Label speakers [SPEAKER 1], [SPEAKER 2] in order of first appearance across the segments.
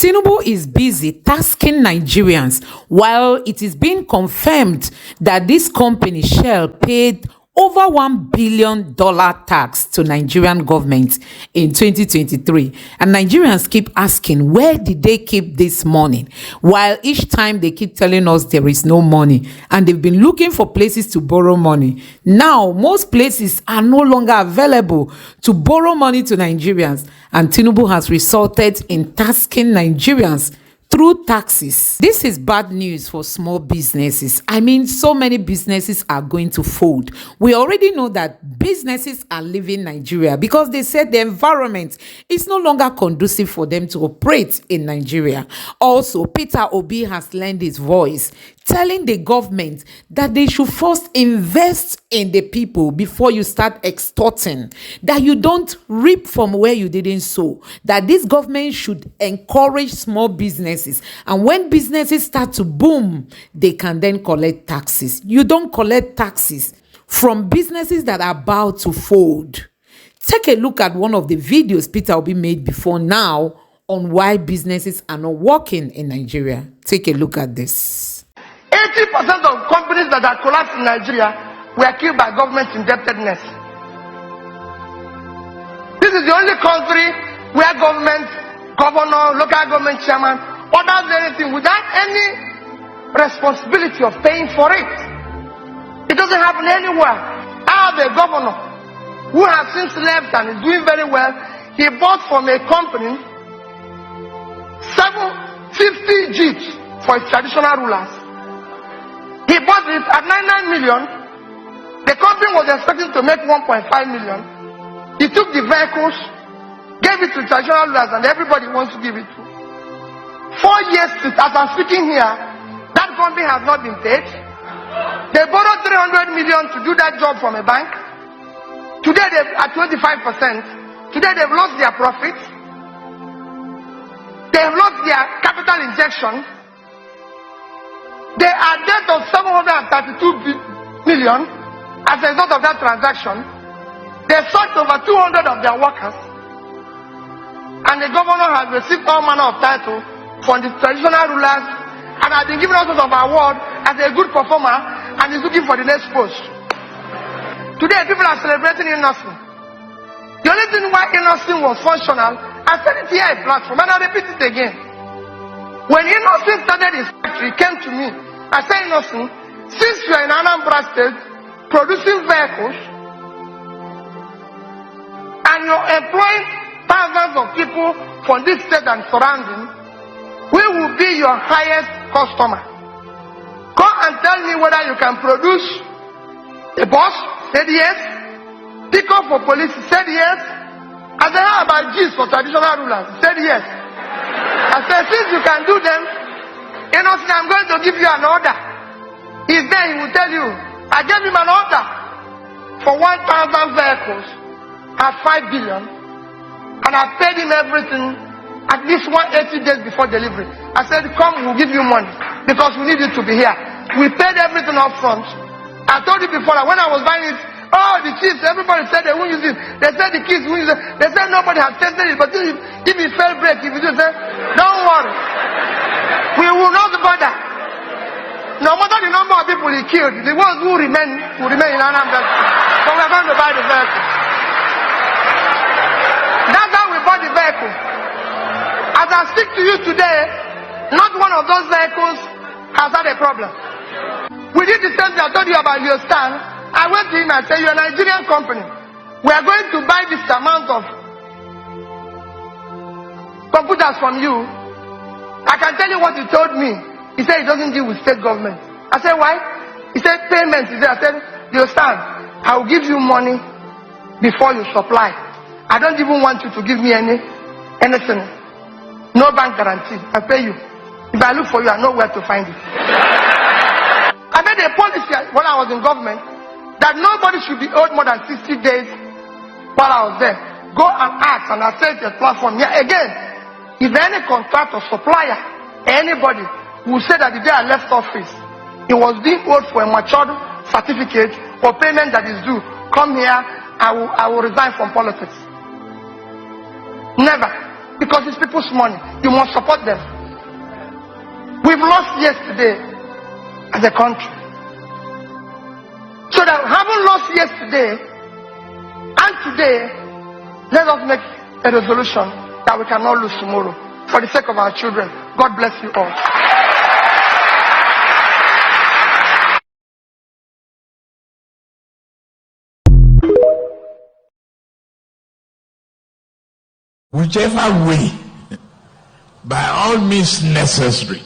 [SPEAKER 1] Tinubu is busy tasking Nigerians while it is being confirmed that this company Shell paid over $1 billion tax to Nigerian government in 2023. And Nigerians keep asking, where did they keep this money? While each time they keep telling us there is no money, and they've been looking for places to borrow money. Now, most places are no longer available to borrow money to Nigerians, and Tinubu has resulted in tasking Nigerians through taxes. This is bad news for small businesses. I mean, so many businesses are going to fold. We already know that businesses are leaving Nigeria because they said the environment is no longer conducive for them to operate in Nigeria. Also, Peter Obi has lent his voice, telling the government that they should first invest in the people before you start extorting, that you don't reap from where you didn't sow, that this government should encourage small businesses, and when businesses start to boom, they can then collect taxes. You don't collect taxes from businesses that are about to fold. Take a look at one of the videos Peter Obi made before now on why businesses are not working in Nigeria. Take a look at this.
[SPEAKER 2] 80% of companies that are collapsed in Nigeria were killed by government indebtedness. This is the only country where government, governor, local government chairman orders anything without any responsibility of paying for it. It doesn't happen anywhere. I have a governor who has since left and is doing very well. He bought from a company 750 jeeps for his traditional rulers. He bought it at 99 million. The company was expecting to make 1.5 million. He took the vehicles, gave it to traditional rulers, and everybody wants to give it to. 4 years as I'm speaking here, that company has not been paid. They borrowed 300 million to do that job from a bank. Today they're at 25%. Today they've lost their profit. They have lost their capital injection. They are debt of 732 million as a result of that transaction. They sacked over 200 of their workers. And the governor has received all manner of title from the traditional rulers and has been given all sorts of award as a good performer and is looking for the next post. Today people are celebrating innocence. The only thing why innocence was functional, I said it here at platform and I repeat it again. When Innocent started his factory, he came to me. I said, Innocent, since you are in Anambra State producing vehicles and you're employing thousands of people from this state and surrounding, we will be your highest customer. Come and tell me whether you can produce a bus. Said yes. Pick up for police. Said yes. I said, how about G's for traditional rulers? Said yes. I said, since you can do them, Innocent, I'm going to give you an order. He's there, he will tell you. I gave him an order for 1,000 vehicles at 5 billion, and I paid him everything at least 180 days before delivery. I said, come, we'll give you money because we need you to be here. We paid everything up front. I told you before that when I was buying it, oh, the kids, everybody said they won't use it. They said the kids won't use it. They said nobody has tested it. But if it fell break, if you just say, don't worry. We will not bother. No matter the number of people he killed, the ones who remain will remain in Anambra. But we are going to buy the vehicle. That's how we bought the vehicle. As I speak to you today, not one of those vehicles has had a problem. We did the same thing I told you about your stand. I went to him and said, you're a Nigerian company. We are going to buy this amount of computers from you. I can tell you what he told me. He said he doesn't deal with state government. I said, why? He said, payment is there. I said, you stand. I will give you money before you supply. I don't even want you to give me anything. No bank guarantee. I pay you. If I look for you, I know where to find it. I made a policy when I was in government that nobody should be owed more than 60 days while I was there. Go and ask, and I said to the platform, yeah, again, if any contractor, supplier, anybody who say that the day I left office, it was being owed for a matured certificate or payment that is due, come here, I will resign from politics. Never. because it's people's money. You must support them. We've lost yesterday as a country. So that having lost yesterday and today, let us make a resolution that we cannot lose tomorrow for the sake of our children. God bless you all.
[SPEAKER 3] Whichever way, by all means necessary,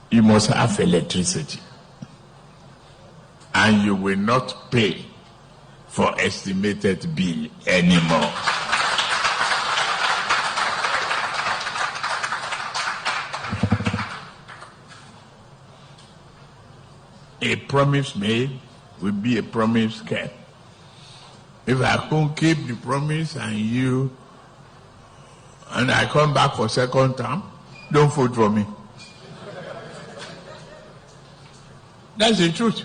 [SPEAKER 3] you must have electricity, and you will not pay for estimated bill anymore. A promise made will be a promise kept. If I can't keep the promise and I come back for second term, don't vote for me. That's the truth.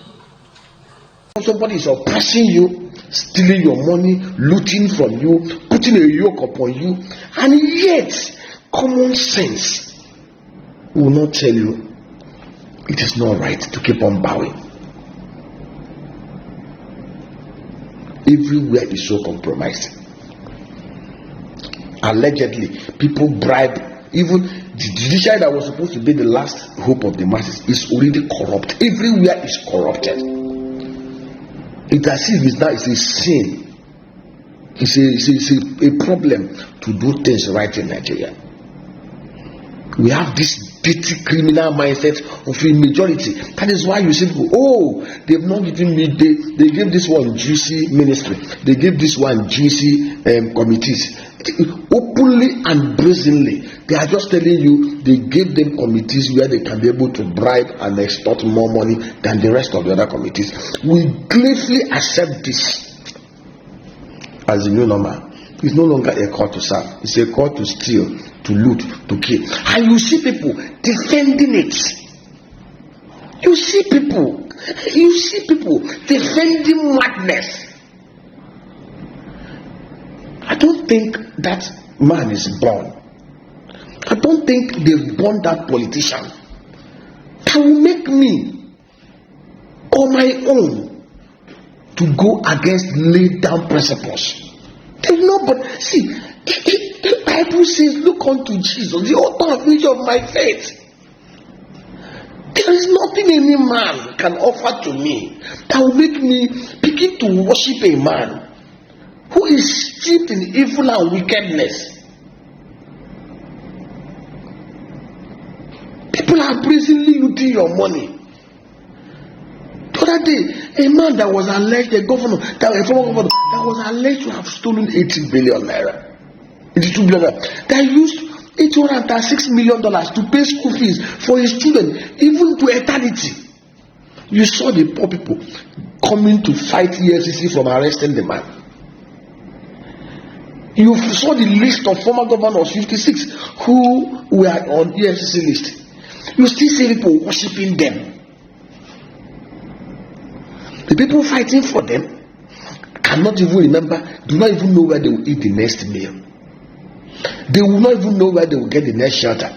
[SPEAKER 4] Somebody is oppressing you, stealing your money, looting from you, putting a yoke upon you, and yet common sense will not tell you it is not right to keep on bowing. Everywhere is so compromised. Allegedly, people bribe. Even the judiciary that was supposed to be the last hope of the masses is already corrupt. Everywhere is corrupted. It's as if it's a sin. It's a problem to do things right in Nigeria. We have this dirty criminal mindset of a majority. That is why you see people, they've not given me, they gave this one juicy ministry, they gave this one juicy committees. Openly and brazenly, they are just telling you they gave them committees where they can be able to bribe and extort more money than the rest of the other committees. We gladly accept this as the new normal. It's no longer a call to serve, it's a call to steal, to loot, to kill. And you see people defending it. You see people defending madness. I don't think that man is born. I don't think they've born that politician that will make me on my own to go against laid down principles. There's nobody. See, the Bible says, look unto Jesus, the author of which of my faith. There is nothing any man can offer to me that will make me begin to worship a man who is steeped in evil and wickedness. People are brazenly looting your money. The other day, a man that was alleged, a former governor, that was alleged to have stolen 80 billion naira, 82 billion naira, that used $836 million to pay school fees for his children, even to eternity. You saw the poor people coming to fight EFCC from arresting the man. You saw the list of former governors, 56, who were on EFCC list. You still see people worshipping them. The people fighting for them cannot even remember, do not even know where they will eat the next meal. They will not even know where they will get the next shelter.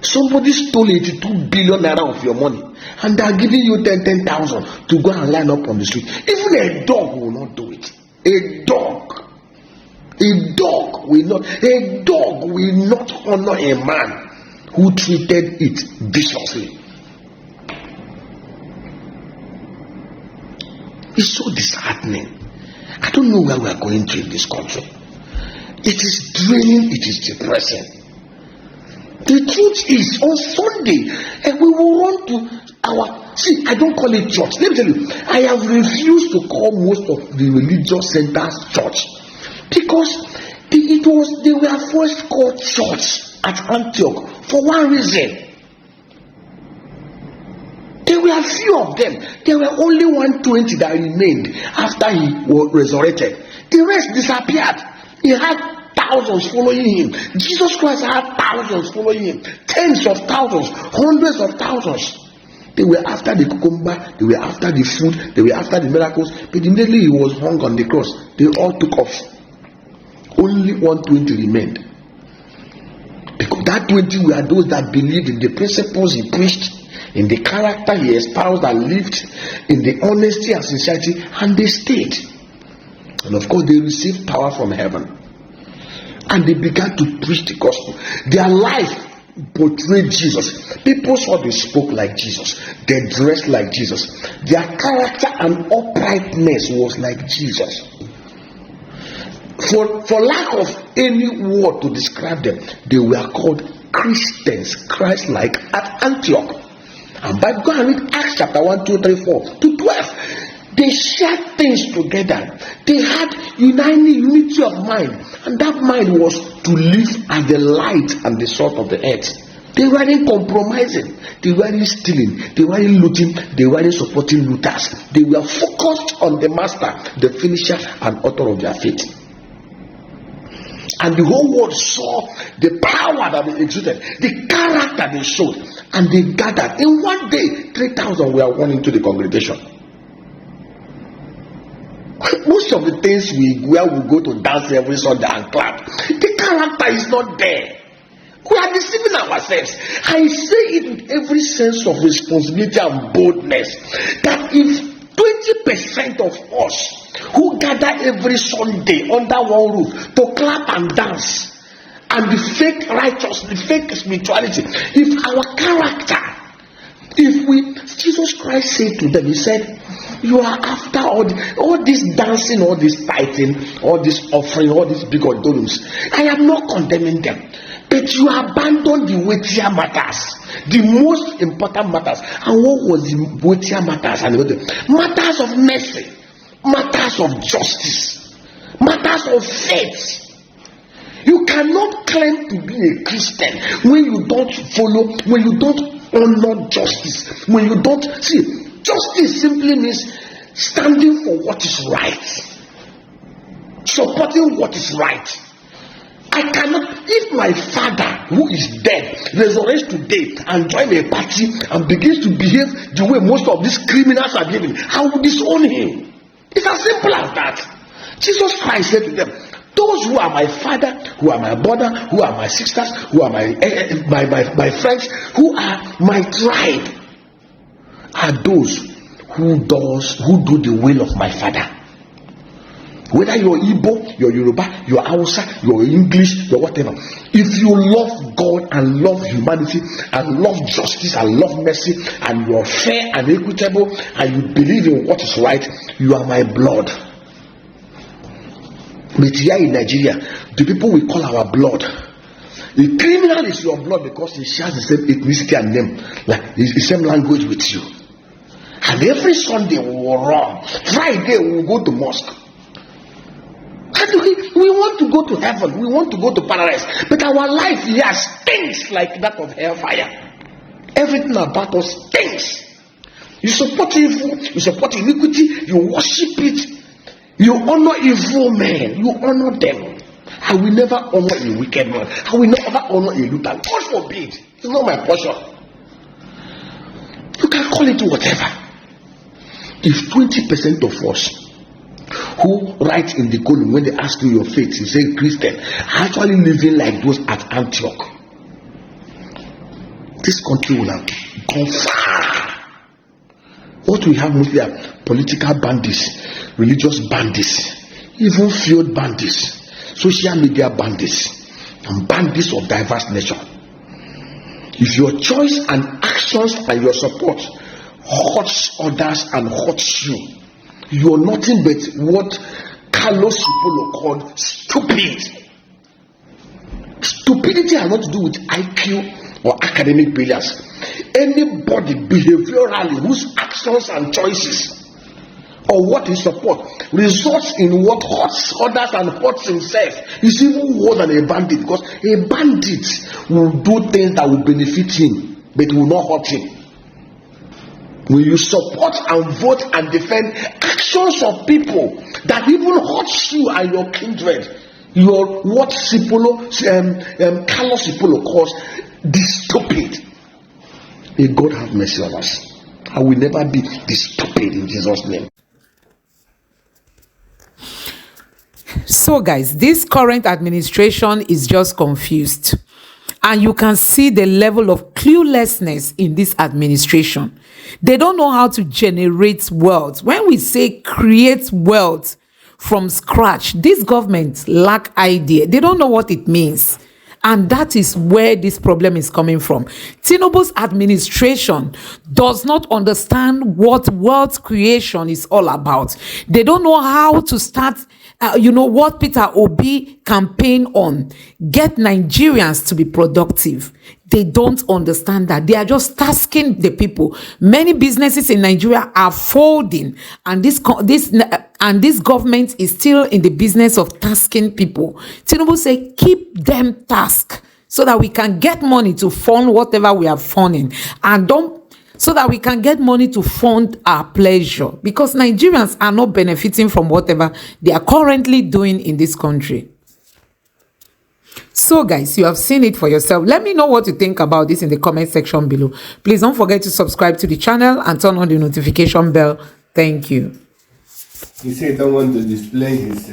[SPEAKER 4] Somebody stole 82 billion naira of your money and they are giving you 10,000 to go and line up on the street. Even a dog will not do it. A dog will not honor a man who treated it viciously. It's so disheartening. I don't know where we are going to in this country. It is draining, it is depressing. The truth is, on Sunday, we will run to I don't call it church. Let me tell you, I have refused to call most of the religious centers church because they were first called church at Antioch for one reason. There were few of them. There were only 120 that remained after he was resurrected. The rest disappeared. He had thousands following him. Jesus Christ had thousands following him. Tens of thousands, hundreds of thousands. They were after the cucumber, they were after the food, they were after the miracles. But immediately he was hung on the cross, they all took off. Only 120 remained. Because that 20 were those that believed in the principles he preached, in the character he espoused and lived, in the honesty and sincerity, and they stayed. And of course, they received power from heaven. And they began to preach the gospel. Their life portrayed Jesus. People saw they spoke like Jesus, they dressed like Jesus, their character and uprightness was like Jesus. For lack of any word to describe them, they were called Christians, Christ-like at Antioch. And by go and read Acts chapter 1, 2, 3, 4 to 12, they shared things together. They had unity of mind, and that mind was to live as the light and the salt of the earth. They weren't compromising, they weren't stealing, they weren't looting, they weren't supporting looters. They were focused on the master, the finisher and author of their faith. And the whole world saw the power that they exuded, the character they showed, and they gathered. In one day, 3,000 were won into the congregation. Most of the things where we go to dance every Sunday and clap, the character is not there. We are deceiving ourselves. I say it with every sense of responsibility and boldness, that if 20% of us who gather every Sunday under one roof to clap and dance, and the fake righteousness, the fake spirituality, if our character, Jesus Christ said to them, he said, you are after all this dancing, all this tithing, all this offering, all these big auditoriums. I am not condemning them, but you abandon the weightier matters, the most important matters. And what was the weightier matters? And matters of mercy, matters of justice, matters of faith. You cannot claim to be a Christian when you don't follow, when you don't honor justice, when you don't see. Justice simply means standing for what is right, supporting what is right. I cannot, if my father who is dead resurrects today and join a party and begins to behave the way most of these criminals are behaving, I will disown him. It's as simple as that. Jesus Christ said to them, those who are my father, who are my brother, who are my sisters, who are my friends, who are my tribe, are those who do the will of my father. Whether you're Igbo, you're Yoruba, you're Hausa, you're English, you're whatever. If you love God and love humanity and love justice and love mercy and you're fair and equitable and you believe in what is right, you are my blood. But here in Nigeria, the people we call our blood, the criminal is your blood because he shares the same ethnicity and name, like the same language with you. And every Sunday we will run. Friday we will go to mosque. And we want to go to heaven. We want to go to paradise. But our life here stinks like that of hellfire. Everything about us stinks. You support evil. You support iniquity. You worship it. You honor evil men. You honor them. I will never honor a wicked man. I will never honor a looter. God forbid. It's not my portion. You can call it whatever. If 20% of us who write in the column when they ask you your faith, you say Christian, are actually living like those at Antioch, this country will have gone far. What we have mostly are political bandits, religious bandits, even field bandits, social media bandits, and bandits of diverse nature. If your choice and actions and your support hurts others and hurts you, you are nothing but what Carlos Cipolo called stupid. Stupidity has not to do with IQ or academic brilliance. Anybody behaviorally whose actions and choices or what he supports results in what hurts others and hurts himself is even worse than a bandit, because a bandit will do things that will benefit him but will not hurt him. When you support and vote and defend actions of people that even hurt you and your kindred, you're what Carlos Cipolo calls the stupid. May God have mercy on us. I will never be this stupid in Jesus' name.
[SPEAKER 1] So guys, this current administration is just confused. And you can see the level of cluelessness in this administration. They don't know how to generate wealth. When we say create wealth from scratch, this government lack idea. They don't know what it means. And that is where this problem is coming from. Tinubu's administration does not understand what wealth creation is all about. They don't know how to start, what Peter Obi campaign on, get Nigerians to be productive. They don't understand that. They are just tasking the people. Many businesses in Nigeria are folding, and this government is still in the business of tasking people. Tinubu say keep them tasked so that we can get money to fund whatever we are funding, and so that we can get money to fund our pleasure, because Nigerians are not benefiting from whatever they are currently doing in this country. So guys, you have seen it for yourself. Let me know what you think about this in the comment section below. Please don't forget to subscribe to the channel and turn on the notification bell. Thank you.
[SPEAKER 5] He said he don't want to display his